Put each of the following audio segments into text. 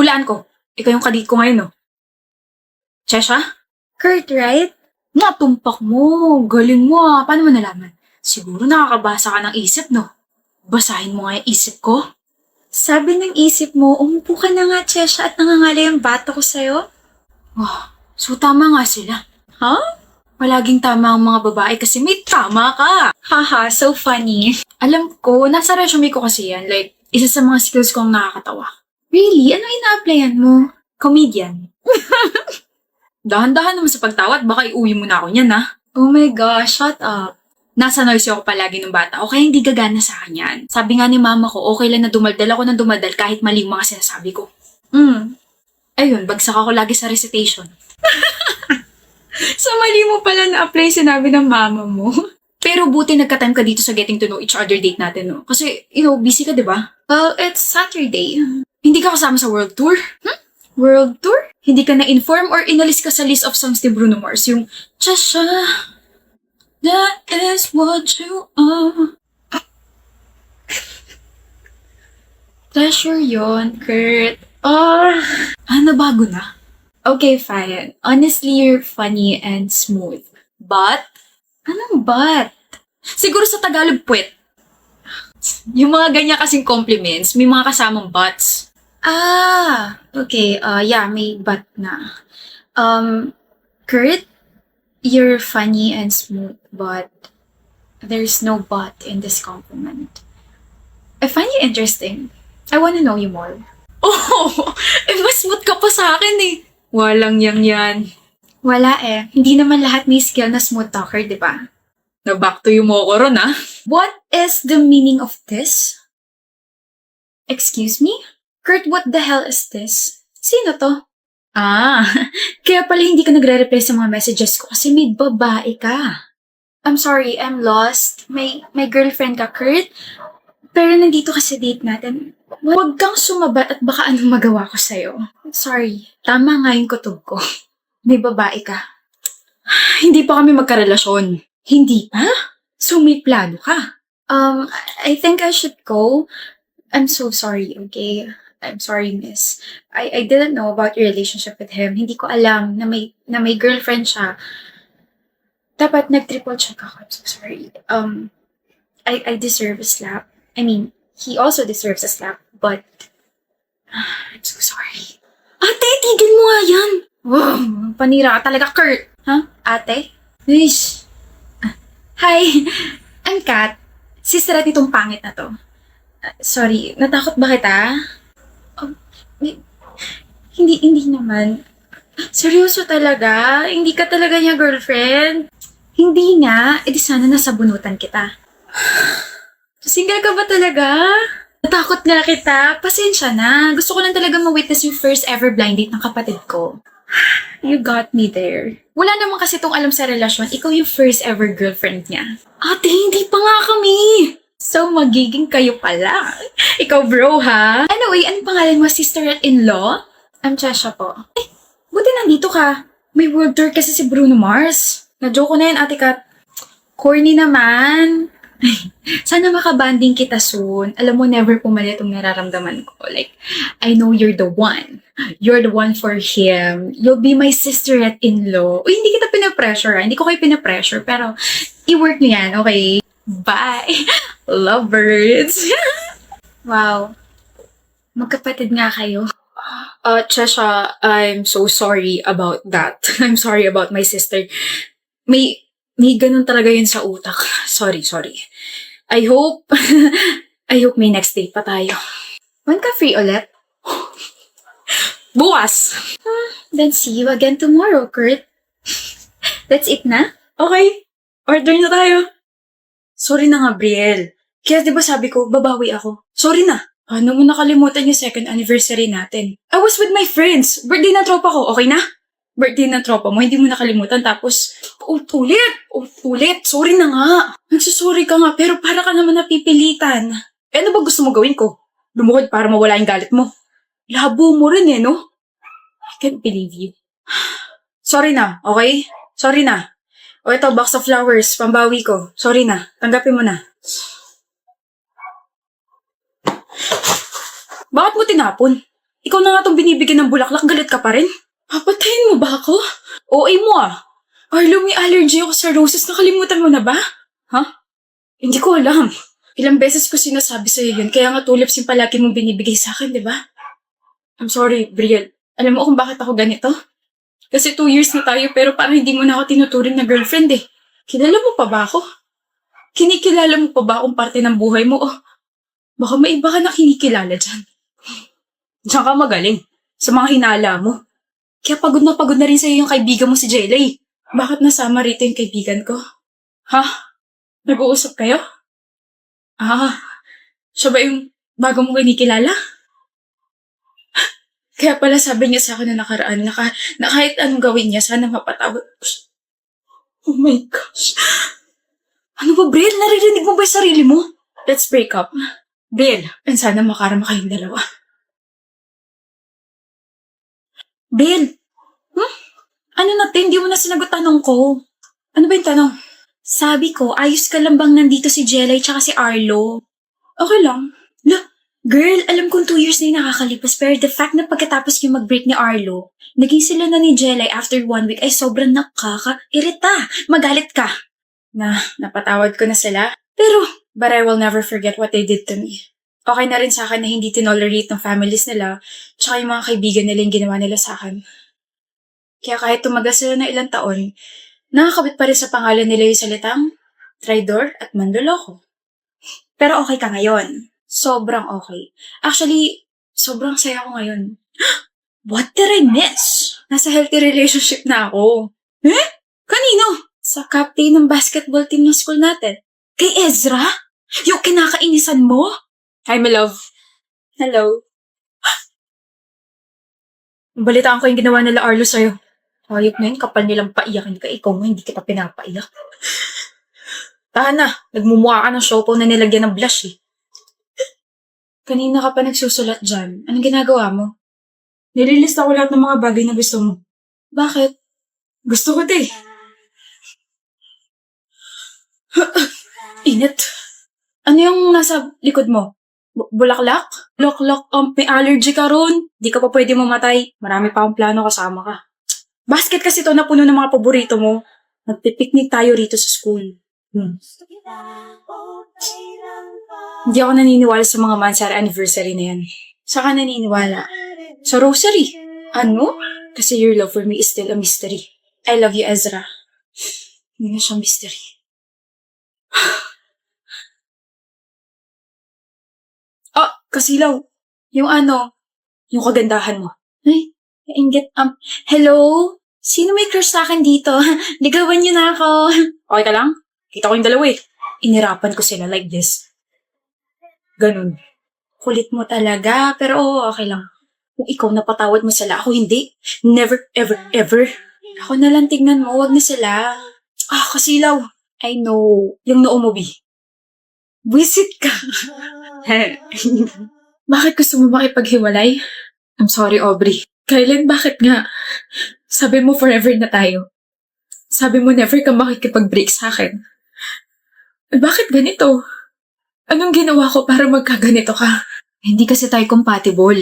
Hulaan ko. Ikaw yung kadate ko ngayon, no? Chesha? Kurt, right? Natumpak mo. Galing mo ah. Paano mo nalaman? Siguro nakakabasa ka ng isip, no? Basahin mo nga yung isip ko. Sabi ng isip mo, umupo ka na nga, Chesha, at nangangala yung bata ko sa'yo? So tama nga sila. Ha? Palaging tama ang mga babae kasi may tama ka. Haha, so funny. Alam ko, nasa resume ko kasi yan. Like, isa sa mga skills kong nakakatawa. Really? Ano ina-applyan mo? Comedian. Dahan-dahan naman sa pagtawat, baka iuwi mo na ako niyan, ha? Oh my gosh, shut up. Nasa noisy ako palagi ng bata, o kaya hindi gagana sa akin yan. Sabi nga ni mama ko, okay lang na dumaldal ako ng dumaldal kahit mali yung mga sinasabi ko. Ayun, bagsak ako lagi sa recitation. So mali mo pala na-apply sinabi ng mama mo. Pero buti nagka-time ka dito sa getting to know each other date natin, no? Kasi, busy ka, di ba? Well, it's Saturday. Hindi ka kasama sa world tour? World tour? Hindi ka na-inform or inalis ka sa list of songs ni Bruno Mars? Yung, Chesha, that is what you are. Treasure yon, Kurt. Nabago na? Okay, fine. Honestly, you're funny and smooth. But, Anong but? siguro sa Tagalog puwet. Yung mga ganyan kasing compliments, may mga kasamang buts. Okay. Yeah, may but na. Kurt, you're funny and smooth, but there's no but in this compliment. I find you interesting. I want to know you more. Mas smooth ka pa sa akin eh. Walang yan. Wala eh. Hindi naman lahat may skill na smooth talker, di ba? Na-back to you mo ko ron, ah. What is the meaning of this? Excuse me? Kurt, what the hell is this? Sino to? Kaya pala hindi ka nagre-reply sa mga messages ko kasi may babae ka. I'm sorry, I'm lost. May girlfriend ka, Kurt? Pero nandito ka sa date natin. Huwag kang sumabat at baka anong magawa ko sa'yo. Sorry. Tama nga yung kutob ko. May babae ka. Hindi pa kami magkarelasyon. Hindi pa? So may plano ka. I think I should go. I'm so sorry, okay? I'm sorry, miss. I didn't know about your relationship with him. Hindi ko alam na may girlfriend siya. Dapat nag-triple check ako. I'm so sorry. I deserve a slap. I mean, he also deserves a slap, but I'm so sorry. Ate, tigil mo nga yan. Wow, panira ka talaga, Kurt. Ha? Ate? Ish. Hi, I'm Kat. Sister at itong pangit na to. Sorry, natakot ba kita? Hindi naman. Seryoso talaga? Hindi ka talaga niya girlfriend? Hindi nga, edi sana nasa bunutan kita. Single ka ba talaga? Natakot nga kita. Pasensya na. Gusto ko lang talaga ma-witness yung first ever blind date ng kapatid ko. You got me there. Wala naman kasi tong alam sa relasyon, ikaw yung first ever girlfriend niya. Ate, hindi pa nga kami. So, magiging kayo pala. Ikaw bro, ha? Anyway, anong pangalan mo, sister-in-law? I'm Chesha po. Buti nandito ka. May world tour kasi si Bruno Mars. Na-joke ko na yan, ate Kat. Corny naman. Sana makabanding kita soon. Alam mo, never pumalit itong nararamdaman ko. Like, I know you're the one. You're the one for him. You'll be my sister-in-law. Uy, hindi kita pinapressure, ha? Hindi ko kayo pinapressure, pero i-work niyo yan, okay? Bye! Lovebirds! Wow. Magkapatid nga kayo. Chesha, I'm so sorry about that. I'm sorry about my sister. May ganun talaga yun sa utak. Sorry. I hope may next date pa tayo. When ka free ulit? Bukas! Then see you again tomorrow, Kurt. That's it na? Okay, order na tayo. Sorry na nga, Brielle. Kaya di ba sabi ko, babawi ako. Sorry na. Ano mo nakalimutan yung second anniversary natin? I was with my friends. Birthday ng tropa ko, okay na? Birthday ng tropa mo, hindi mo nakalimutan. Tapos, ulit. Sorry na nga. Nagsusorry ka nga, pero para ka naman napipilitan. Ano ba gusto mo gawin ko? Lumuhod para mawala yung galit mo. Labo mo rin no? I can't believe you. Sorry na, okay? Sorry na. O ito, box of flowers, pambawi ko. Sorry na, tanggapin mo na. Bakit mo tinapon? Ikaw na nga tong binibigyan ng bulaklak, galit ka pa rin? Papatayin mo ba ako? OA mo ah. Arlo, may allergy ako sa roses. Nakalimutan mo na ba? Ha? Hindi ko alam. Ilang beses ko sinasabi sa'yo yun, kaya nga tulips yung palagi mong binibigay sa akin, di ba? I'm sorry, Brielle. Alam mo kung bakit ako ganito? Kasi 2 years na tayo pero parang hindi mo na ako tinuturing na girlfriend eh. Kilala mo pa ba ako? Kinikilala mo pa ba akong parte ng buhay mo? Oh, baka may iba ka na kinikilala dyan. Diyan ka magaling sa mga hinala mo. Kaya pagod na rin sa'yo yung kaibigan mo si Jelay. Bakit nasama rito yung kaibigan ko? Ha? Nag-uusap kayo? Ah, siya ba yung bago mong kinikilala? Kaya pala sabi niya sa akin na nakaraan na kahit anong gawin niya, sana mapatawad ko siya. Oh my gosh. Ano ba, Brielle? Naririnig mo ba yung sarili mo? Let's break up. Brielle, and sana makarama kayong dalawa. Brielle, ano natin? Hindi mo na sinagot tanong ko. Ano ba yung tanong? Sabi ko, ayos ka lang bang nandito si Jelay tsaka si Arlo? Okay lang. Girl, alam kong 2 years na yung nakakalipas pero the fact na pagkatapos yung mag-break ni Arlo, naging sila na ni Jelay after 1 week ay sobrang nakaka-irita. Magalit ka. Napatawad ko na sila. Pero, but I will never forget what they did to me. Okay na rin sa akin na hindi tinolerate ng families nila tsaka yung mga kaibigan nila yung ginawa nila sa akin. Kaya kahit tumagal sila na ilang taon, nakakabit pa rin sa pangalan nila yung salitang traidor at manloloko. Pero okay ka ngayon. Sobrang okay. Actually, sobrang saya ko ngayon. What did I miss? Nasa healthy relationship na ako. Eh? Kanino? Sa captain ng basketball team ng school natin. Kay Ezra? Yung kinakainisan mo? Hi, my love. Hello. Balitaan ko yung ginawa nila Arlo sa'yo. Hayop na yun, kapal nilang paiyakin ka. Ikaw mo, hindi kita pinapaiyak. Tahan na, nagmumukha ka ng siopaw na nilagyan ng blush eh. Kanina ka pa nagsusulat dyan. Anong ginagawa mo? Nililista ko lahat ng mga bagay na gusto mo. Bakit? Gusto ko eh. Init. Ano yung nasa likod mo? Bulaklak? Bulaklak, may allergy ka ron. Di ka pa pwede mamatay. Marami pa akong plano kasama ka. Basket kasi to na puno ng mga paborito mo. Nagpipiknik tayo rito sa school. Hindi ako naniniwala sa mga Mansara anniversary na yan. Saka naniniwala? Sa rosary. Ano? Kasi your love for me is still a mystery. I love you, Ezra. Hindi na siya mystery. Kasilaw. Yung yung kagandahan mo. Ay, inggit. Hello? Sino may crush sa akin dito? Ligawan niyo na ako. Okay ka lang? Kita ko yung dalawa eh. Inirapan ko sila like this. Ganun. Kulit mo talaga, pero okay lang. Kung ikaw napatawad mo sila, ako hindi. Never, ever, ever. Ako na lang tignan mo, wag na sila. Kasilaw. I know. Yung noo mo, B. Visit ka. Bakit gusto mo makipaghiwalay? I'm sorry, Aubrey. Kailan, bakit nga? Sabi mo forever na tayo. Sabi mo never ka makikipag-break sa akin. Bakit ganito? Anong ginawa ko para magkaganito ka? Hindi kasi tayo compatible.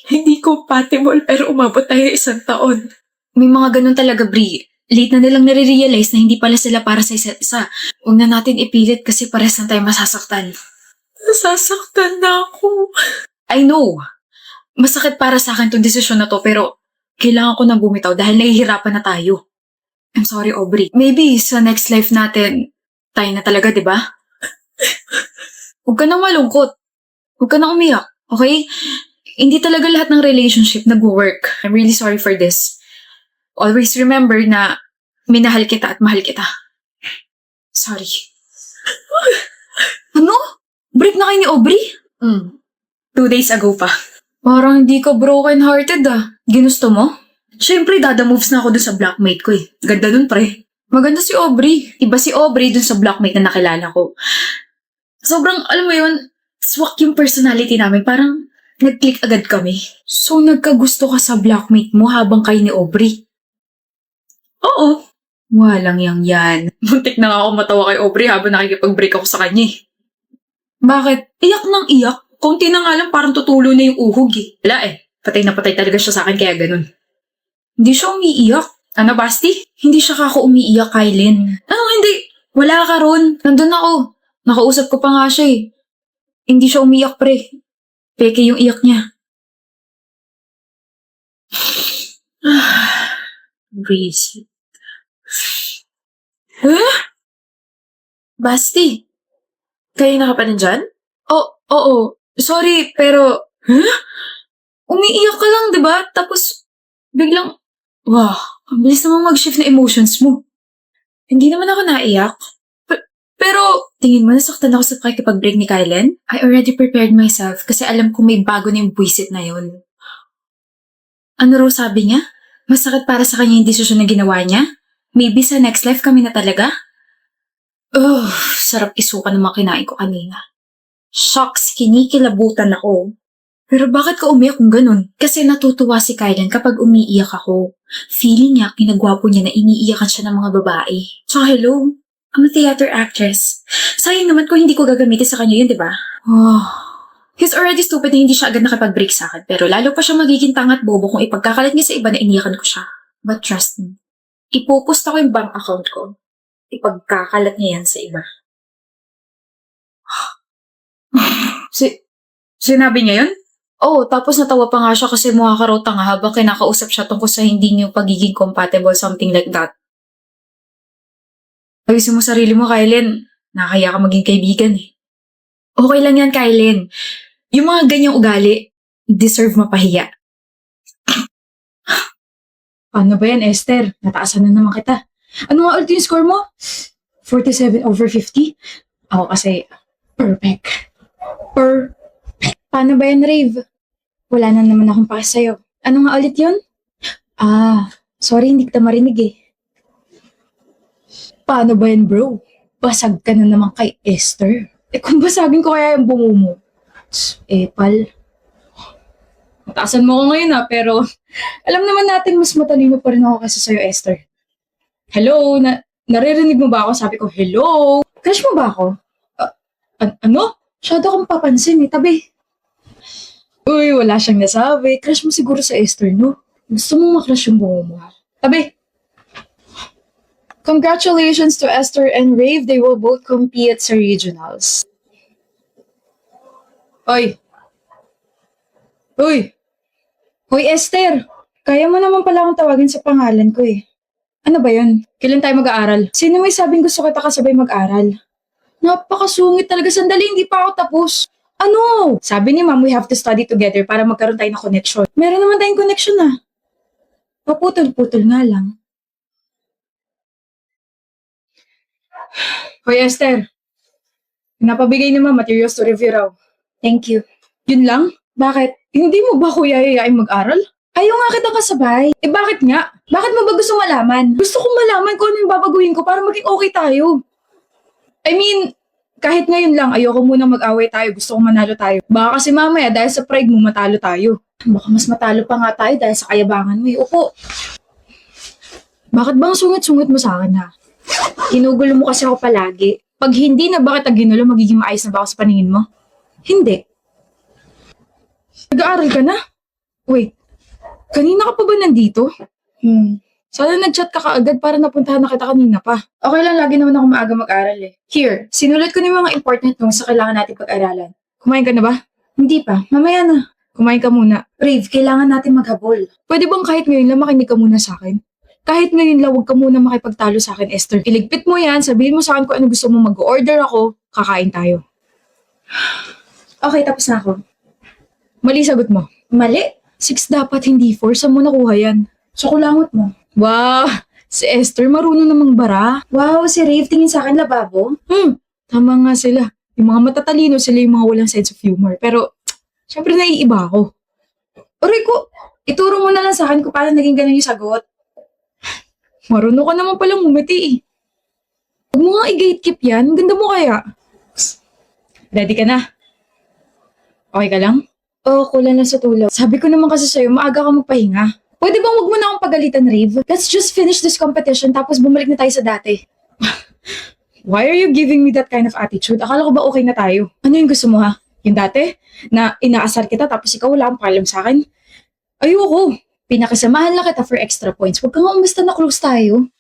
Hindi compatible pero umabot tayo 1 taon. May mga ganun talaga, Bri. Late na nilang nare-realize na hindi pala sila para sa isa't isa. Huwag na natin ipilit kasi pares na tayo masasaktan. Nasasaktan na ako. I know. Masakit para sa akin tong desisyon na to pero kailangan ko nang bumitaw dahil nahihirapan na tayo. I'm sorry, Aubrey. Maybe sa next life natin, tayo na talaga, di ba? Huwag ka nang malungkot. Huwag ka nang umiyak, okay? Hindi talaga lahat ng relationship nag-work. I'm really sorry for this. Always remember na minahal kita at mahal kita. Sorry. Ano? Break na kayo ni Aubrey? 2 days ago pa. Parang hindi ka broken-hearted ah. Ginusto mo? Siyempre, dada moves na ako dun sa blockmate ko eh. Ganda dun, pre. Maganda si Aubrey. Iba si Aubrey dun sa blockmate na nakilala ko. Sobrang, alam mo yun, swak yung personality namin. Parang nag-click agad kami. So, nagkagusto ka sa blockmate mo habang kayo ni Aubrey? Oo. Walang yan. Muntik na nga ako matawa kay Aubrey habang nakikipag-break ako sa kanya eh. Bakit? Iyak nang iyak? Konti na nga lang parang tutulo na yung uhog eh. Wala eh. Patay na patay talaga siya sa akin kaya ganun. Hindi siya umiiyak. Ano, Basti? Hindi siya umiiyak, Kylin. Ano hindi? Wala ka ron. Nandun ako. Nakausap ko pa nga siya eh. Hindi siya umiiyak, pre. Peke yung iyak niya. Breezy. Basti, Kayo na ka pa nandyan? oo. Sorry, pero umiiyak ka lang, di ba? Tapos, biglang, wow, ang bilis namang mag-shift na emotions mo. Hindi naman ako naiyak. Pero, tingin mo nasaktan ako sa pakikipag-break ni Kylen? I already prepared myself kasi alam kong may bago na yung buwisit na yun. Ano raw sabi niya? Masakit para sa kanya yung desisyon na ginawa niya? Maybe sa next life kami na talaga? Sarap isuka ng mga kinain ko kanina. Shucks, kinikilabutan ako. Pero bakit ka umiyak kung ganun? Kasi natutuwa si Kylen kapag umiiyak ako. Feeling niya, kinagwapo niya na iniiyakan siya ng mga babae. So hello, I'm a theater actress. Sayang naman kung hindi ko gagamitin sa kanya yun, di ba? He's already stupid na hindi siya agad nakipag-break sa akin. Pero lalo pa siya magiging tangat bobo kung ipagkakalat niya sa iba na iniyakan ko siya. But trust me, ipopost ako yung bank account ko. Ipagkakalat niya yan sa iba. Sinabi niya yun? Oh, tapos natawa pa nga siya kasi mukha ka raw tanga habang kinakausap siya tungkol sa hindi niyo pagiging compatible, something like that. Ayusin mo sarili mo, Kylen. Nakakaya ka maging kaibigan eh. Okay lang yan, Kylen. Yung mga ganyang ugali, deserve mapahiya. Paano ba yan, Esther? Nataasan na naman kita. Ano nga ulit yung score mo? 47/50? Ako kasi, perfect. Paano ba yan, Rave? Wala na naman akong pake sa'yo. Ano nga ulit yun? Sorry, hindi kita marinig eh. Paano ba yan, bro? Basag ka na naman kay Esther. Kung basagin ko kaya yung bungo mo. Pal. Mataasan mo ko ngayon pero alam naman natin mas matalino pa rin ako kaysa sa'yo, Esther. Hello? Naririnig mo ba ako? Sabi ko, hello? Crush mo ba ako? Ano? Masyado akong papansin tabi. Uy, wala siyang nasabi. Crush mo siguro sa Esther, no? Gusto mong makrush yung bungo mo, ha? Tabi! Congratulations to Esther and Rave. They will both compete sa regionals. Hoy, Esther! Kaya mo naman pala akong tawagin sa pangalan ko eh. Ano ba yun? Kailan tayo mag-aaral? Sino may sabing gusto kita kasabay mag-aral? Napakasungit talaga. Sandali, hindi pa ako tapos. Ano? Sabi ni Ma'am, we have to study together para magkaroon tayo ng connection. Meron naman tayong connection Paputol-putol nga lang. Hoy, Esther. Napabigay naman materials to review raw. Thank you. Yun lang? Bakit? Hindi mo ba kuya yayain mag-aral? Ayaw nga kitang kasabay. Bakit nga? Bakit mo ba gusto malaman? Gusto kong malaman kung ano yung babaguhin ko para maging okay tayo. I mean, kahit ngayon lang, ayoko muna mag-away tayo. Gusto kong manalo tayo. Baka kasi mamaya dahil sa pride mo, matalo tayo. Baka mas matalo pa nga tayo dahil sa kayabangan mo. Upo. Bakit bang sungit-sungit mo sa akin, ha? Ginugulo mo kasi ako palagi. Pag hindi na bakit ginulo, magiging maayos na ba ako sa paningin mo? Hindi. Nag-aaral ka na? Wait, kanina ka pa ba nandito? Sana nag-chat ka kaagad para napuntahan na kita kanina pa. Okay lang, lagi naman ako maaga mag-aral eh. Here, sinulat ko na yung mga important things sa kailangan natin pag-aralan. Kumain ka na ba? Hindi pa, mamaya na. Kumain ka muna. Rave, kailangan natin maghabol. Pwede bang kahit ngayon lang makinig ka muna sa akin? Kahit ngayon lang, huwag ka muna makipagtalo sa akin, Esther. Iligpit mo yan, sabihin mo sa akin kung ano gusto mo, mag-order ako, kakain tayo. Okay, tapos na ako. Mali sagot mo. Mali? 6 dapat, hindi 4. Saan mo nakuha yan? Sa kulangot mo. Wow! Si Esther marunong namang bara. Wow, si Rave tingin sa akin lababo. Tama nga sila. Yung mga matatalino sila yung mga walang sense of humor. Pero, syempre naiiba ako. Aray ko, ituro mo na lang sa akin kung paano naging ganun yung sagot. Marunong ka naman palang umiti eh. Huwag mo nga i-gatekeep yan. Ganda mo kaya. Ready ka na? Okay ka lang? Oo, kulang lang sa tulog. Sabi ko naman kasi sa'yo, maaga ka magpahinga. Pwede bang wag mo na akong pagalitan, Rave? Let's just finish this competition tapos bumalik na tayo sa dati. Why are you giving me that kind of attitude? Akala ko ba okay na tayo? Ano yung gusto mo, ha? Yung dati, na inaasar kita tapos ikaw wala kang pakialam sa akin. Ayoko. Pinakasamahan lang kita for extra points. Huwag ka nga umasta na close tayo.